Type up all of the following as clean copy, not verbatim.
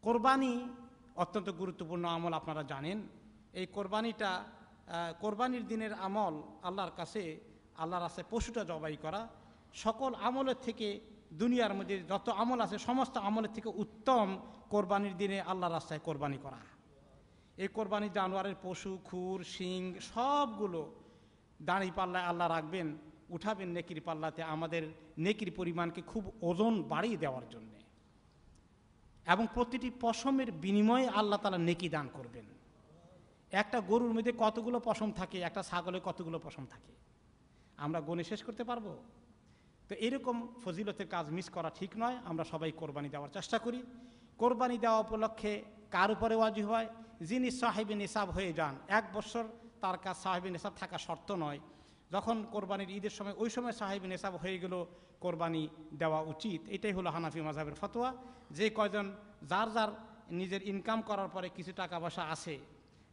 কোরবানি অত্যন্ত গুরুত্বপূর্ণ আমল, আপনারা জানেন। এই কোরবানিটা কোরবানির দিনের আমল আল্লাহর কাছে, আল্লাহর রাস্তায় পশুটা জবাই করা সকল আমলের থেকে, দুনিয়ার মধ্যে যত আমল আছে সমস্ত আমলের থেকে উত্তম কোরবানির দিনে আল্লাহর রাস্তায় কোরবানি করা। এই কোরবানি জানোয়ারের পশু, খুর, শিং সবগুলো দাঁড়ি পাল্লায় আল্লাহ রাখবেন, উঠাবেন নেকির পাল্লাতে, আমাদের নেকির পরিমাণকে খুব ওজন বাড়িয়ে দেওয়ার জন্যে। এবং প্রতিটি পশমের বিনিময়ে আল্লাহ তাআলা নেকি দান করবেন। একটা গরুর মধ্যে কতগুলো পশম থাকে, একটা ছাগলে কতগুলো পশম থাকে, আমরা গণে শেষ করতে পারবো? তো এরকম ফজিলতের কাজ মিস করা ঠিক নয়। আমরা সবাই কোরবানি দেওয়ার চেষ্টা করি। কোরবানি দেওয়া উপলক্ষে কার উপরে ওয়াজিব হয়? যিনি সাহেবে নিসাব হয়ে যান, 1 বছর তার কাছে সাহেবে নিসাব থাকা শর্ত নয়। যখন কোরবানির ঈদের সময়, ওই সময় সাহেবে নিসাব হয়ে গেল, কোরবানি দেওয়া উচিত। এটাই হলো হানাফি মাযহাবের ফতোয়া। যে কয়জন যার যার নিজের ইনকাম করার পরে কিছু টাকা পয়সা আছে,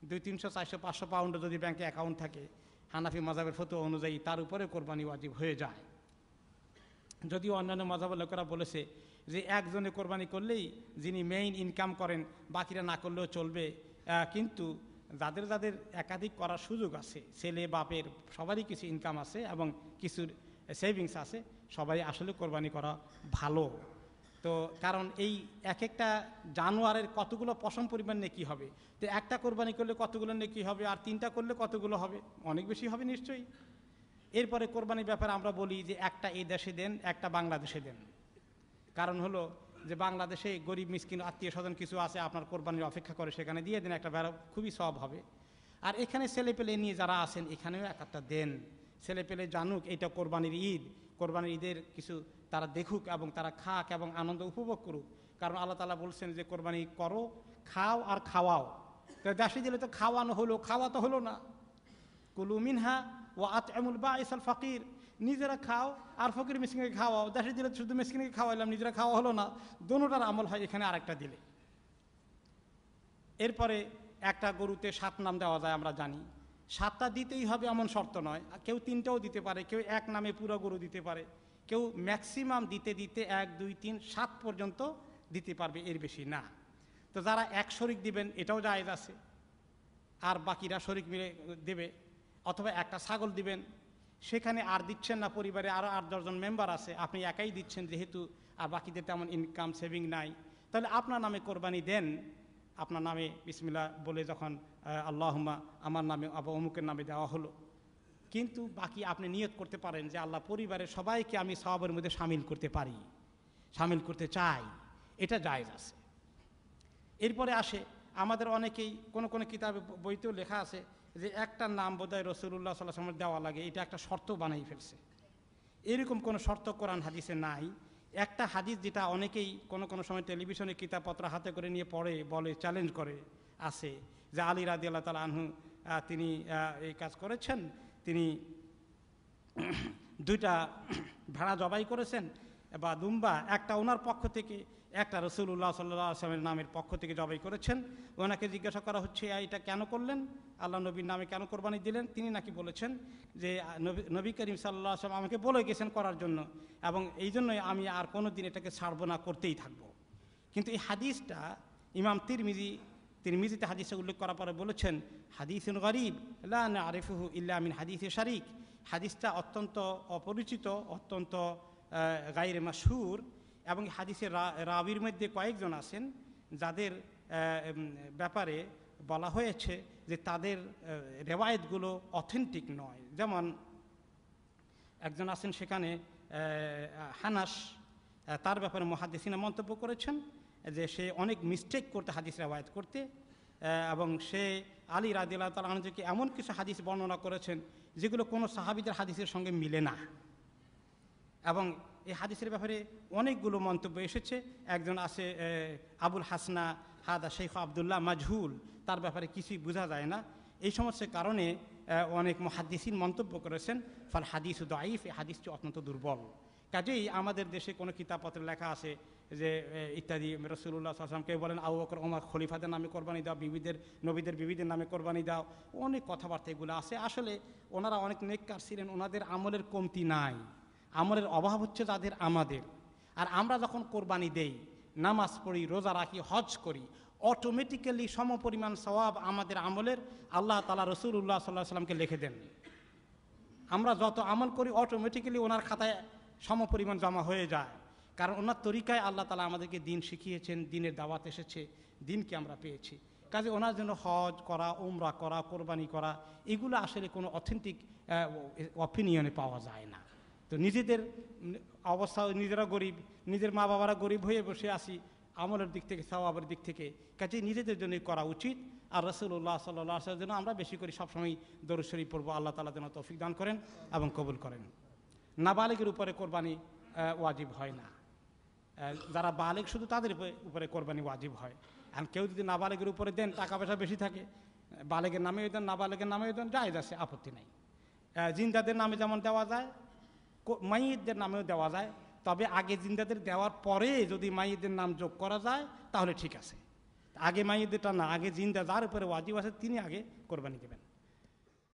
200, 300, 400, 500 পাউন্ড যদি ব্যাংকে অ্যাকাউন্ট থাকে, হানাফি মাযহাবের ফতোয়া অনুযায়ী তার উপরে কোরবানি ওয়াজিব হয়ে যায়। যদিও অন্যান্য মাযহাবের লোকেরা বলেছে যে একজনে কোরবানি করলেই, যিনি মেইন ইনকাম করেন, বাকিরা না করলেও চলবে। কিন্তু যাদের যাদের একাধিক করার সুযোগ আছে, ছেলে বাপের সবারই কিছু ইনকাম আছে এবং কিছু সেভিংস আছে, সবাই আসলে কোরবানি করা ভালো। তো কারণ এই এক একটা জানোয়ারের কতগুলো পশম পরিমাণ নেকি হবে, তো একটা কোরবানি করলে কতগুলো নেকি হবে, আর 3টা করলে কতগুলো হবে? অনেক বেশি হবে নিশ্চয়ই। এরপরে কোরবানির ব্যাপারে আমরা বলি যে একটা এই দেশে দেন, একটা বাংলাদেশে দেন। কারণ হলো যে বাংলাদেশে গরিব মিসকিন আত্মীয় স্বজন কিছু আছে, আপনার কোরবানির অপেক্ষা করে, সেখানে দিয়ে দেন, একটা খুবই সওয়াব হবে। আর এখানে ছেলেপেলে নিয়ে যারা আছেন, এখানেও একটা দেন, ছেলেপেলে জানুক এটা কোরবানির ঈদ, কোরবানির ঈদের কিছু তারা দেখুক এবং তারা খাক এবং আনন্দ উপভোগ করুক। কারণ আল্লাহ তাআলা বলছেন যে কোরবানি করো, খাও আর খাওয়াও। তো দেশে দিলে তো খাওয়ানো হলো, খাওয়া তো হলো না। কুলু মিনহা ওয়া আত'ইমুল বাঈসাল ফাকির, নিজেরা খাও আর ফকির মিসকিনকে খাওয়াও। দেশে দিলে শুধু মিসকিনকে খাওয়াইলাম, নিজেরা খাওয়া হলো না। দোনোটার আমল হয় এখানে আরেকটা দিলে। এরপরে একটা গরুতে 7 নাম দেওয়া যায়, আমরা জানি। 7টা দিতেই হবে এমন শর্ত নয়, কেউ 3টাও দিতে পারে, কেউ 1 নামে পুরো গরু দিতে পারে, কেউ ম্যাক্সিমাম দিতে দিতে 1, 2, 3, 7 পর্যন্ত দিতে পারবে, এর বেশি না। তো যারা 1 শরিক দিবেন এটাও জায়েজ আছে, আর বাকিরা শরিক মিলে দেবে। অথবা একটা ছাগল দিবেন, সেখানে আর দিচ্ছেন না, পরিবারে আরও 8-10 জন মেম্বার আছে, আপনি একাই দিচ্ছেন যেহেতু, আর বাকিদের তেমন ইনকাম সেভিং নাই, তাহলে আপনার নামে কোরবানি দেন। আপনার নামে বিসমিল্লাহ বলে যখন আল্লাহুম্মা, আমার নামে আবার অমুকের নামে দেওয়া হলো। কিন্তু বাকি আপনি নিয়ত করতে পারেন যে আল্লাহ, পরিবারের সবাইকে আমি সওয়াবের মধ্যে শামিল করতে পারি, শামিল করতে চাই, এটা জায়েজ আছে। এরপরে আসে আমাদের অনেকেই কোন কোন কিতাবে বইতেও লেখা আছে যে একটা নাম বোধহয় রাসূলুল্লাহ সাল্লাল্লাহু আলাইহি ওয়াসাল্লাম দেওয়া লাগে, এটা একটা শর্ত বানাই ফেলছে। এরকম কোনো শর্ত কোরআন হাদিসে নাই। একটা হাদিস যেটা অনেকেই কোনো কোনো সময় টেলিভিশনে কিতাবপত্র হাতে করে নিয়ে পড়ে, বলে, চ্যালেঞ্জ করে আছে যে আলী রাদিয়াল্লাহু তাআলা আনহু তিনি এই কাজ করেছেন, তিনি 2টা ভেড়া জবাই করেছেন বা দুম্বা, একটা ওনার পক্ষ থেকে, একটা রাসূলুল্লাহ সাল্লাল্লাহু আলাইহি ওয়াসাল্লামের নামের পক্ষ থেকে জবাই করেছেন। ওনাকে জিজ্ঞাসা করা হচ্ছে এটা কেন করলেন, আল্লাহ নবীর নামে কেন কোরবানি দিলেন? তিনি নাকি বলেছেন যে নবী করিম সাল্লাল্লাহু আলাইহি ওয়াসাল্লাম আমাকে বলে গেছেন করার জন্য, এবং এই জন্যই আমি আর কোনো দিন এটাকে ছাড়বো না, করতেই থাকবো। কিন্তু এই হাদিসটা ইমাম তিরমিজিতে হাদিসে উল্লেখ করার পরে বলেছেন হাদিসুন গরীব লা না'রিফুহু ইল্লা মিন হাদিসে শারিক। হাদিসটা অত্যন্ত অপরিচিত, অত্যন্ত গায়রে মাশহুর, এবং হাদিসের রাবির মধ্যে কয়েকজন আছেন যাদের ব্যাপারে বলা হয়েছে যে তাদের রেওয়ায়েতগুলো অথেন্টিক নয়। যেমন একজন আছেন সেখানে হানাস, তার ব্যাপারে মুহাদ্দিসিনা মন্তব্য করেছেন যে সে অনেক মিস্টেক করতে, হাদিস রেওয়ায়েত করতে, এবং সে আলী রাদিয়াল্লাহু তাআলা আনহুকে এমন কিছু হাদিস বর্ণনা করেছেন যেগুলো কোনো সাহাবীদের হাদিসের সঙ্গে মিলে না। এবং এই হাদিসের ব্যাপারে অনেকগুলো মন্তব্য এসেছে। একজন আছে আবুল হাসনা হাদা শেখ আবদুল্লাহ মাজহুল, তার ব্যাপারে কিছুই বোঝা যায় না। এই সমস্ত কারণে অনেক মুহাদ্দিসিন মন্তব্য করেছেন ফাল হাদিসু দাঈফ, এই হাদিসটি অত্যন্ত দুর্বল। কাজেই আমাদের দেশে কোনো কিতাবপত্রে লেখা আছে যে ইত্যাদি রাসূলুল্লাহ সাল্লাল্লাহু আলাইহি ওয়াসাল্লাম কেউ বলেন আবু বকর ওমর খলিফাদের নামে কোরবানি দাও, নবীদের বিবিদের নামে কোরবানি দাও, অনেক কথাবার্তা এগুলো আছে। আসলে ওনারা অনেক নেককার ছিলেন, ওনাদের আমলের কমতি নাই, আমলের অভাব হচ্ছে যাদের আমাদের। আর আমরা যখন কোরবানি দেই, নামাজ পড়ি, রোজা রাখি, হজ করি, অটোমেটিক্যালি সমপরিমাণ সওয়াব আমাদের আমলের আল্লাহ তাআলা রাসূলুল্লাহ সাল্লাল্লাহু আলাইহি ওয়াসাল্লামকে লিখে দেন। আমরা যত আমল করি অটোমেটিক্যালি ওনার খাতায় সমপরিমাণ জমা হয়ে যায়, কারণ ওনার তরিকায় আল্লাহ তাআলা আমাদেরকে দিন শিখিয়েছেন, দিনের দাওয়াত এসেছে, দিনকে আমরা পেয়েছি। কাজে ওনার জন্য হজ করা, উমরা করা, কোরবানি করা, এগুলো আসলে কোনো অথেন্টিক অপিনিয়নে পাওয়া যায় না। তো নিজেদের অবস্থা, নিজেরা গরিব, নিজের মা বাবারা গরিব হয়ে বসে আসি, আমলের দিক থেকে, সওয়াবের দিক থেকে, কাজে নিজেদের জন্যই করা উচিত। আর রাসূলুল্লাহ সাল্লাল্লাহু আলাইহি ওয়াসাল্লামের জন্য আমরা বেশি করে সবসময় দরুদ শরীফ পড়বো। আল্লাহ তাআলা যেন তৌফিক দান করেন এবং কবুল করেন। নাবালিগের উপরে কোরবানি ওয়াজিব হয় না, যারা বালিগ শুধু তাদের উপরে কোরবানি ওয়াজিব হয়। আর কেউ যদি নাবালিগের উপরে দেন, টাকা পয়সা বেশি থাকে, বালেগের নামেও দেন, নাবালেগের নামেও দেন, জায়েজ আছে, আপত্তি নাই। জিন্দাদের নামে যেমন দেওয়া যায়, মাইয়িতদের নামেও দেওয়া যায়, তবে আগে জিন্দাদের দেওয়ার পরে যদি মাইয়িতদের নাম যোগ করা যায় তাহলে ঠিক আছে। আগে মাইয়িতদেরটা না, আগে জিন্দা যার উপরে ওয়াজিব আছে তিনি আগে কোরবানি দেবেন।